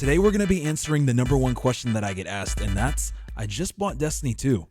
Today we're going to be answering the number one question that I get asked, and that's, I just bought Destiny 2.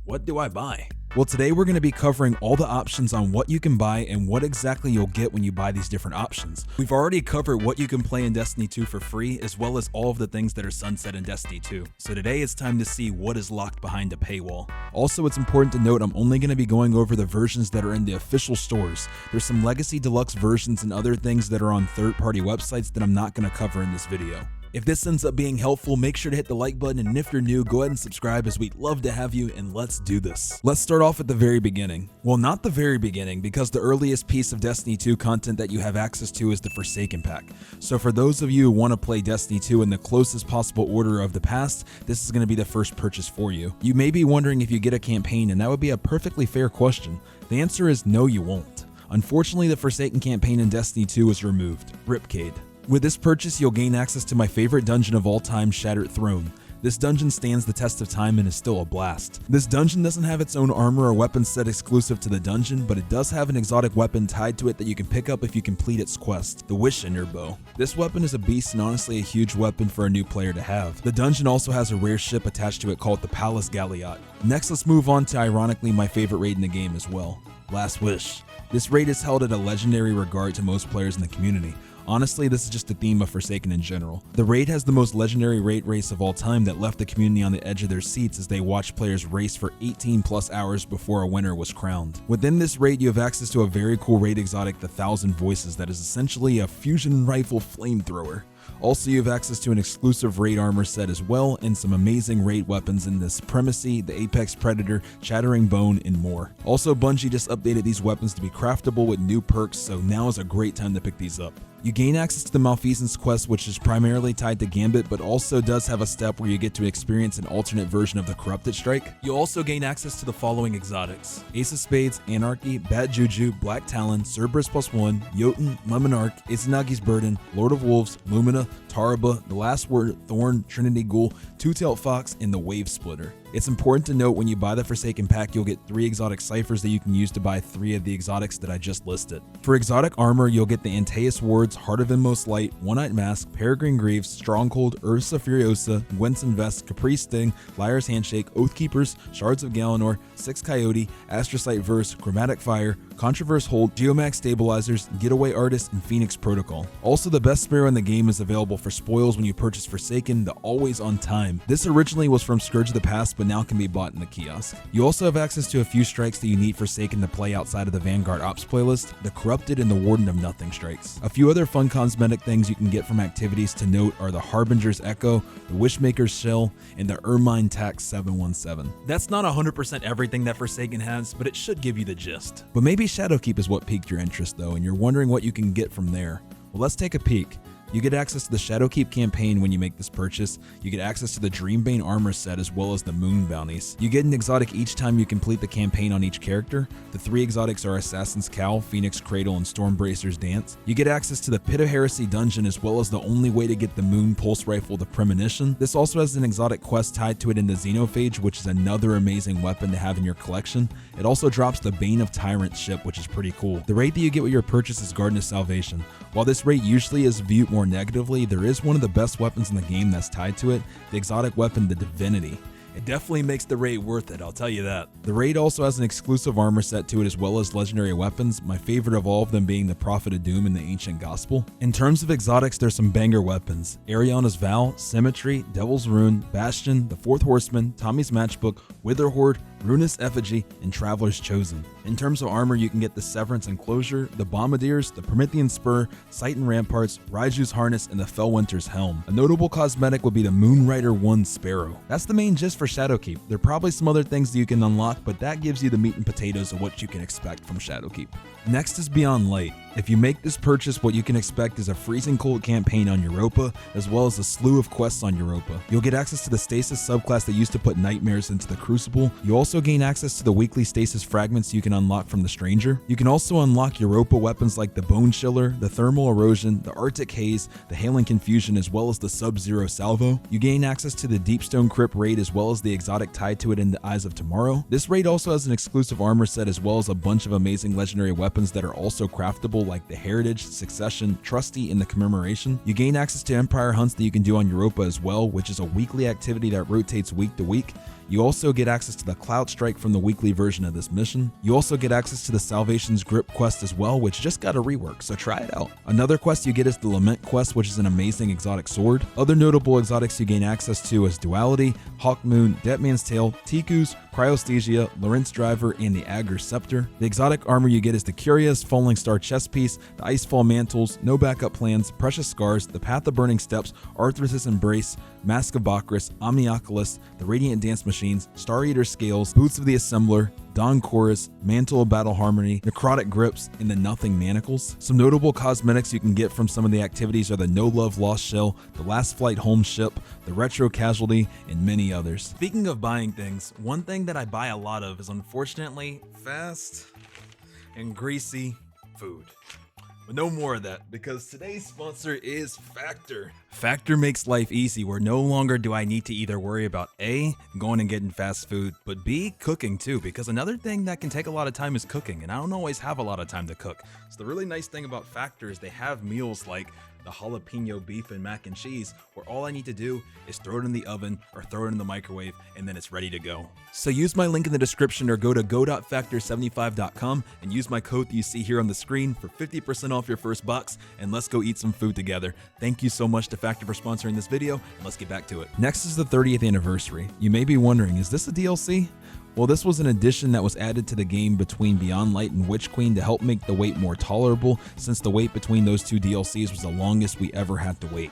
What do I buy? Well, today we're going to be covering all the options on what you can buy and what exactly you'll get when you buy these different options. We've already covered what you can play in Destiny 2 for free, as well as all of the things that are sunset in Destiny 2. So today it's time to see what is locked behind a paywall. Also, it's important to note I'm only going to be going over the versions that are in the official stores. There's some Legacy Deluxe versions and other things that are on third-party websites that I'm not going to cover in this video. If this ends up being helpful, make sure to hit the like button, and if you're new, go ahead and subscribe, as we'd love to have you, and let's do this. Let's start off at the very beginning. Well, not the very beginning, because the earliest piece of Destiny 2 content that you have access to is the Forsaken pack. So for those of you who want to play Destiny 2 in the closest possible order of the past, this is going to be the first purchase for you. You may be wondering if you get a campaign, and that would be a perfectly fair question. The answer is no, you won't. Unfortunately, the Forsaken campaign in Destiny 2 is removed. Ripcade. With this purchase, you'll gain access to my favorite dungeon of all time, Shattered Throne. This dungeon stands the test of time and is still a blast. This dungeon doesn't have its own armor or weapon set exclusive to the dungeon, but it does have an exotic weapon tied to it that you can pick up if you complete its quest, the Wish in your bow. This weapon is a beast and honestly a huge weapon for a new player to have. The dungeon also has a rare ship attached to it called the Palace Galliot. Next, let's move on to ironically my favorite raid in the game as well, Last Wish. This raid is held at a legendary regard to most players in the community. Honestly, this is just the theme of Forsaken in general. The raid has the most legendary raid race of all time that left the community on the edge of their seats as they watched players race for 18 plus hours before a winner was crowned. Within this raid, you have access to a very cool raid exotic, the Thousand Voices, that is essentially a fusion rifle flamethrower. Also, you have access to an exclusive raid armor set as well, and some amazing raid weapons in the Supremacy, the Apex Predator, Chattering Bone, and more. Also, Bungie just updated these weapons to be craftable with new perks, so now is a great time to pick these up. You gain access to the Malfeasance quest, which is primarily tied to Gambit, but also does have a step where you get to experience an alternate version of the Corrupted Strike. You'll also gain access to the following exotics: Ace of Spades, Anarchy, Bad Juju, Black Talon, Cerberus +1, Jotun, Lemonarch, Izanagi's Burden, Lord of Wolves, Lumina, Taraba, The Last Word, Thorn, Trinity Ghoul, Two-Tailed Fox, and the Wave Splitter. It's important to note when you buy the Forsaken pack, you'll get 3 exotic ciphers that you can use to buy 3 of the exotics that I just listed. For exotic armor, you'll get the Antaeus Wards, Heart of Inmost Light, One-Eyed Mask, Peregrine Greaves, Stronghold, Ursa Furiosa, Gwenson Vest, Capri Sting, Liar's Handshake, Oathkeepers, Shards of Galanor, Six Coyote, Astrocyte Verse, Chromatic Fire, Controverse Hold, Geomax Stabilizers, Getaway Artist, and Phoenix Protocol. Also, the best sparrow in the game is available for spoils when you purchase Forsaken, the Always on Time. This originally was from Scourge of the Past, but now can be bought in the kiosk. You also have access to a few strikes that you need Forsaken to play outside of the Vanguard Ops playlist, the Corrupted and the Warden of Nothing strikes. A few other fun cosmetic things you can get from activities to note are the Harbinger's Echo, the Wishmaker's Shell, and the Ermine Tax 717. That's not 100% everything that Forsaken has, but it should give you the gist. But maybe Shadowkeep is what piqued your interest though, and you're wondering what you can get from there. Well, let's take a peek. You get access to the Shadowkeep campaign when you make this purchase. You get access to the Dreambane armor set as well as the Moon bounties. You get an exotic each time you complete the campaign on each character. The 3 exotics are Assassin's Cowl, Phoenix Cradle, and Stormbracer's Dance. You get access to the Pit of Heresy dungeon as well as the only way to get the Moon pulse rifle, the Premonition. This also has an exotic quest tied to it in the Xenophage, which is another amazing weapon to have in your collection. It also drops the Bane of Tyrants ship, which is pretty cool. The raid that you get with your purchase is Garden of Salvation. While this raid usually is viewed more negatively, there is one of the best weapons in the game that's tied to it, the exotic weapon, the Divinity. It definitely makes the raid worth it, I'll tell you that. The raid also has an exclusive armor set to it as well as legendary weapons, my favorite of all of them being the Prophet of Doom and the Ancient Gospel. In terms of exotics, there's some banger weapons: Ariana's Vow, Symmetry, Devil's Rune, Bastion, the Fourth Horseman, Tommy's Matchbook, Witherhoard, Runus Effigy, and Traveler's Chosen. In terms of armor, you can get the Severance Enclosure, the Bombardiers, the Promethean Spur, Sight and Ramparts, Raiju's Harness, and the Fellwinter's Helm. A notable cosmetic would be the Moonrider 1 Sparrow. That's the main gist for Shadowkeep. There are probably some other things that you can unlock, but that gives you the meat and potatoes of what you can expect from Shadowkeep. Next is Beyond Light. If you make this purchase, what you can expect is a freezing cold campaign on Europa, as well as a slew of quests on Europa. You'll get access to the Stasis subclass that used to put nightmares into the Crucible. You also also gain access to the weekly stasis fragments you can unlock from the Stranger. You can also unlock Europa weapons like the Bone Chiller, the Thermal Erosion, the Arctic Haze, the Hailing Confusion, as well as the Sub-Zero Salvo. You gain access to the Deepstone Crypt raid as well as the exotic tied to it in the Eyes of Tomorrow. This raid also has an exclusive armor set as well as a bunch of amazing legendary weapons that are also craftable like the Heritage, Succession, Trusty, and the Commemoration. You gain access to Empire hunts that you can do on Europa as well, which is a weekly activity that rotates week to week. You also get access to the Cloud Strike from the weekly version of this mission. You also get access to the Salvation's Grip quest as well, which just got a rework, so try it out. Another quest you get is the Lament quest, which is an amazing exotic sword. Other notable exotics you gain access to is Duality, Hawkmoon, Deadman's Tail, Tiku's, Cryosthesia, Lorentz Driver, and the Agar Scepter. The exotic armor you get is the Curious, Falling Star chest piece, the Icefall mantles, No Backup Plans, Precious Scars, the Path of Burning Steps, Arthur's Embrace, Mask of Bakris, Omnioculus, the Radiant Dance Machines, Star Eater Scales, Boots of the Assembler, Dawn Chorus, Mantle of Battle Harmony, Necrotic Grips, and the Nothing Manacles. Some notable cosmetics you can get from some of the activities are the No Love Lost Shell, the Last Flight Home Ship, the Retro Casualty, and many others. Speaking of buying things, one thing that I buy a lot of is unfortunately fast and greasy food. But no more of that, because today's sponsor is Factor. Factor makes life easy, where no longer do I need to either worry about A, going and getting fast food, but B, cooking too, because another thing that can take a lot of time is cooking, and I don't always have a lot of time to cook. So the really nice thing about Factor is they have meals like the jalapeno beef and mac and cheese, where all I need to do is throw it in the oven or throw it in the microwave and then it's ready to go. So use my link in the description or go to go.factor75.com and use my code that you see here on the screen for 50% off your first box, and let's go eat some food together. Thank you so much to Factor for sponsoring this video, and let's get back to it. Next is the 30th anniversary. You may be wondering, is this a DLC? Well, this was an addition that was added to the game between Beyond Light and Witch Queen to help make the wait more tolerable, since the wait between those two DLCs was the longest we ever had to wait.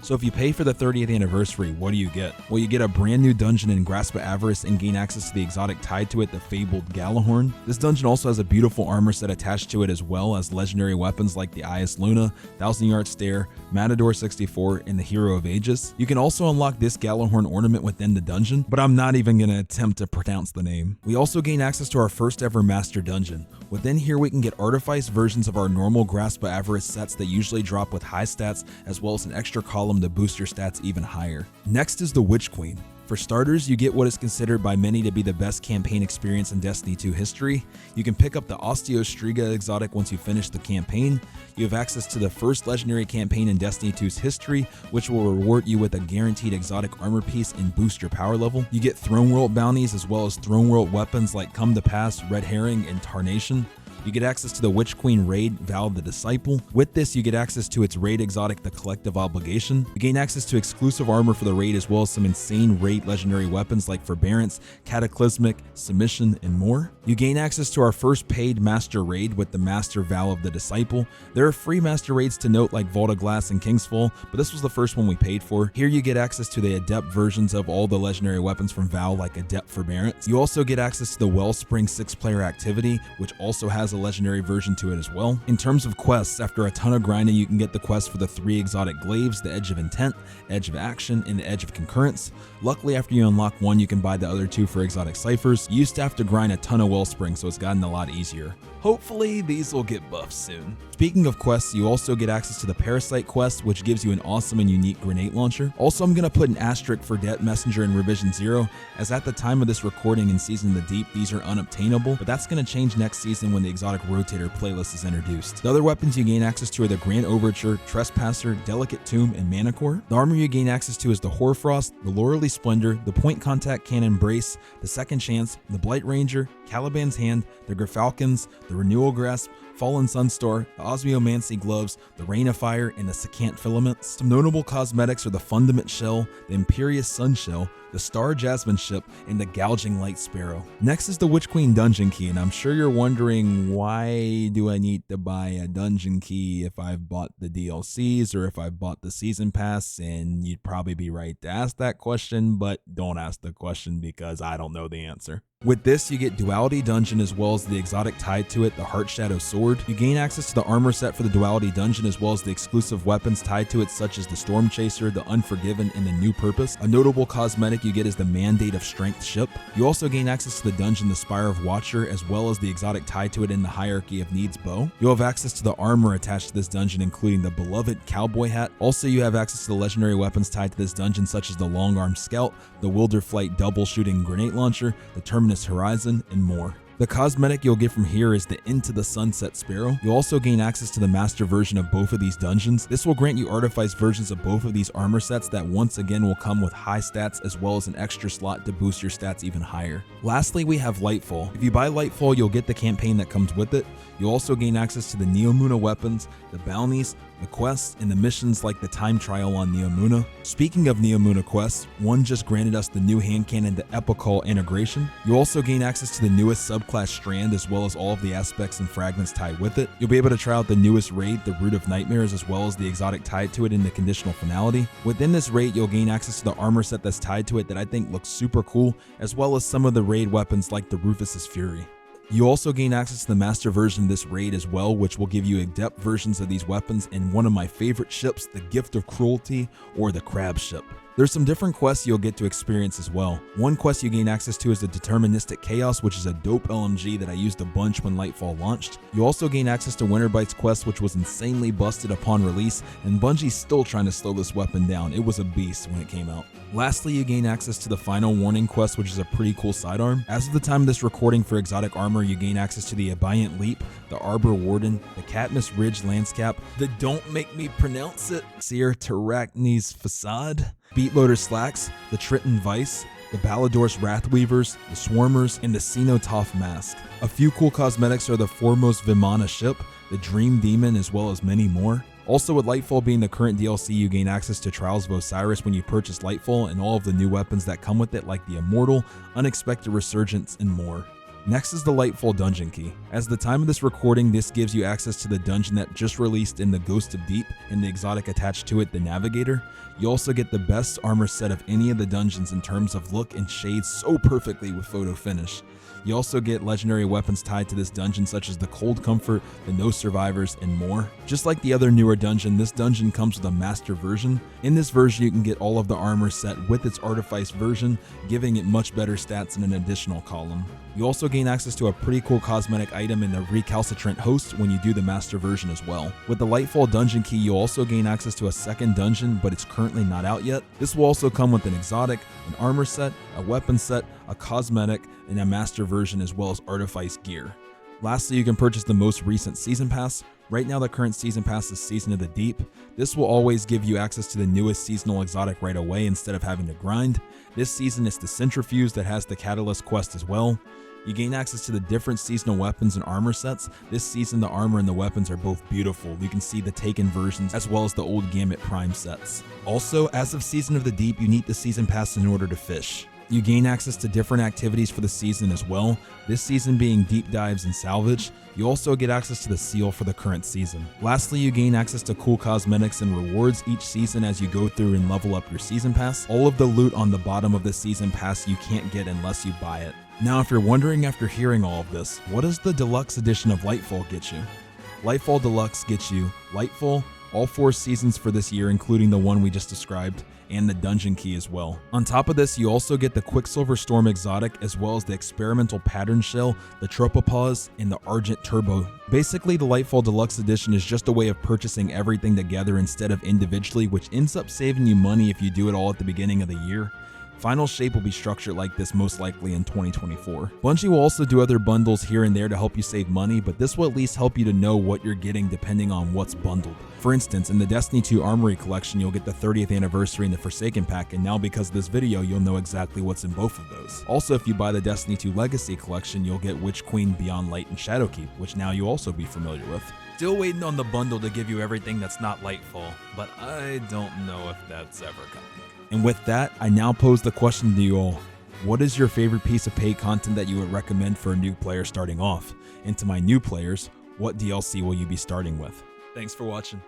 So if you pay for the 30th anniversary, what do you get? Well, you get a brand new dungeon in Grasp of Avarice and gain access to the exotic tied to it, the fabled Galahorn. This dungeon also has a beautiful armor set attached to it, as well as legendary weapons like the Ias Luna, 1000-Yard Stare, Matador 64, and the Hero of Aegis. You can also unlock this Galahorn ornament within the dungeon, but I'm not even going to attempt to pronounce the name. We also gain access to our first ever Master Dungeon. Within here we can get artifice versions of our normal Grasp of Avarice sets that usually drop with high stats, as well as an extra column to boost your stats even higher. Next is the Witch Queen. For starters, you get what is considered by many to be the best campaign experience in Destiny 2 history. You can pick up the Osteostriga exotic once you finish the campaign. You have access to the first legendary campaign in Destiny 2's history, which will reward you with a guaranteed exotic armor piece and boost your power level. You get Throne World bounties as well as Throne World weapons like Come to Pass, Red Herring, and Tarnation. You get access to the Witch Queen raid, Val the Disciple. With this, you get access to its raid exotic, the Collective Obligation. You gain access to exclusive armor for the raid, as well as some insane raid legendary weapons like Forbearance, Cataclysmic, Submission, and more. You gain access to our first paid master raid with the Master Val of the Disciple. There are free master raids to note like Vault of Glass and Kingsfall, but this was the first one we paid for. Here you get access to the Adept versions of all the legendary weapons from Val, like Adept Forbearance. You also get access to the Wellspring 6-player activity, which also has a legendary version to it as well. In terms of quests, after a ton of grinding, you can get the quest for the 3 exotic glaives, the Edge of Intent, Edge of Action, and the Edge of Concurrence. Luckily, after you unlock one, you can buy the other 2 for exotic ciphers. You used to have to grind a ton of Wellspring, so it's gotten a lot easier. Hopefully, these will get buffed soon. Speaking of quests, you also get access to the Parasite quest, which gives you an awesome and unique grenade launcher. Also, I'm going to put an asterisk for Debt Messenger in Revision 0, as at the time of this recording in Season of the Deep, these are unobtainable, but that's going to change next season when the exotic rotator playlist is introduced. The other weapons you gain access to are the Grand Overture, Trespasser, Delicate Tomb, and Manicore. The armor you gain access to is the Hoarfrost, the Laurely Splendor, the Point Contact Cannon Brace, the Second Chance, the Blight Ranger, Caliban's Hand, the Gerfalcons, the Renewal Grasp, Fallen Sunstar, the Osmiomancy Gloves, the Rain of Fire, and the Secant Filaments. Some notable cosmetics are the Fundament Shell, the Imperious Sun Shell, the Star Jasmine Ship, and the Gouging Light Sparrow. Next is the Witch Queen Dungeon Key, and I'm sure you're wondering, why do I need to buy a dungeon key if I've bought the DLCs or if I've bought the Season Pass? And you'd probably be right to ask that question, but don't ask the question because I don't know the answer. With this, you get Duality Dungeon as well as the exotic tied to it, the Heart Shadow Sword. You gain access to the armor set for the Duality Dungeon as well as the exclusive weapons tied to it such as the Storm Chaser, the Unforgiven, and the New Purpose. A notable cosmetic you get is the Mandate of Strength ship. You also gain access to the dungeon, the Spire of Watcher, as well as the exotic tied to it in the Hierarchy of Needs bow. You'll have access to the armor attached to this dungeon, including the beloved Cowboy Hat. Also, you have access to the legendary weapons tied to this dungeon such as the Long Arm Scout, the Wilderflight double shooting grenade launcher, the Terminus Horizon, and more. The cosmetic you'll get from here is the Into the Sunset Sparrow. You'll also gain access to the master version of both of these dungeons. This will grant you artifice versions of both of these armor sets that once again will come with high stats as well as an extra slot to boost your stats even higher. Lastly, we have Lightfall. If you buy Lightfall, you'll get the campaign that comes with it. You'll also gain access to the Neomuna weapons, the bounties, the quests, and the missions like the time trial on Neomuna. Speaking of Neomuna quests, one just granted us the new hand cannon, the Epical integration. You also gain access to the newest subclass Strand as well as all of the aspects and fragments tied with it. You'll be able to try out the newest raid, the Root of Nightmares, as well as the exotic tied to it in the conditional finality. Within this raid, you'll gain access to the armor set that's tied to it that I think looks super cool, as well as some of the raid weapons like the Rufus's Fury. You also gain access to the master version of this raid as well, which will give you in-depth versions of these weapons and one of my favorite ships, the Gift of Cruelty or the Crab ship. There's some different quests you'll get to experience as well. One quest you gain access to is the Deterministic Chaos, which is a dope LMG that I used a bunch when Lightfall launched. You also gain access to Winterbites quest, which was insanely busted upon release, and Bungie's still trying to slow this weapon down. It was a beast when it came out. Lastly, you gain access to the Final Warning quest, which is a pretty cool sidearm. As of the time of this recording for exotic armor, you gain access to the Abiant Leap, the Arbor Warden, the Katniss Ridge Landscap, the Don't Make Me Pronounce It, Seer Terracnes Facade, Beatloader Slacks, the Triton Vice, the Ballador's Wrathweavers, the Swarmers, and the Cenotaph Mask. A few cool cosmetics are the Foremost Vimana Ship, the Dream Demon, as well as many more. Also, with Lightfall being the current DLC, you gain access to Trials of Osiris when you purchase Lightfall and all of the new weapons that come with it like the Immortal, Unexpected Resurgence, and more. Next is the Lightfall Dungeon Key. As the time of this recording, this gives you access to the dungeon that just released in the Ghost of Deep and the exotic attached to it, the Navigator. You also get the best armor set of any of the dungeons in terms of look and shade so perfectly with photo finish. You also get legendary weapons tied to this dungeon such as the Cold Comfort, the No Survivors, and more. Just like the other newer dungeon, this dungeon comes with a master version. In this version, you can get all of the armor set with its artifice version, giving it much better stats in an additional column. You also gain access to a pretty cool cosmetic item in the Recalcitrant Host when you do the master version as well. With the Lightfall Dungeon Key, you'll also gain access to a second dungeon, but it's currently not out yet. This will also come with an exotic, an armor set, a weapon set, a cosmetic, and a master version as well as artifice gear. Lastly, you can purchase the most recent Season Pass. Right now, the current Season Pass is Season of the Deep. This will always give you access to the newest seasonal exotic right away instead of having to grind. This season is the Centrifuge that has the Catalyst quest as well. You gain access to the different seasonal weapons and armor sets. This season, the armor and the weapons are both beautiful. You can see the Taken versions as well as the old Gambit Prime sets. Also, as of Season of the Deep, you need the Season Pass in order to fish. You gain access to different activities for the season as well, this season being deep dives and salvage. You also get access to the seal for the current season. Lastly, you gain access to cool cosmetics and rewards each season as you go through and level up your season pass. All of the loot on the bottom of the season pass you can't get unless you buy it. Now, if you're wondering after hearing all of this, what does the deluxe edition of Lightfall get you? Lightfall Deluxe gets you Lightfall, all 4 seasons for this year, including the one we just described, and the Dungeon Key as well. On top of this, you also get the Quicksilver Storm exotic as well as the Experimental Pattern Shell, the Tropopause, and the Argent Turbo. Basically, the Lightfall Deluxe Edition is just a way of purchasing everything together instead of individually, which ends up saving you money if you do it all at the beginning of the year. Final Shape will be structured like this most likely in 2024. Bungie will also do other bundles here and there to help you save money, but this will at least help you to know what you're getting depending on what's bundled. For instance, in the Destiny 2 Armory collection, you'll get the 30th anniversary and the Forsaken pack, and now because of this video, you'll know exactly what's in both of those. Also, if you buy the Destiny 2 Legacy collection, you'll get Witch Queen, Beyond Light, and Shadowkeep, which now you'll also be familiar with. Still waiting on the bundle to give you everything that's not Lightfall, but I don't know if that's ever coming. And with that, I now pose the question to you all. What is your favorite piece of paid content that you would recommend for a new player starting off? And to my new players, what DLC will you be starting with? Thanks for watching.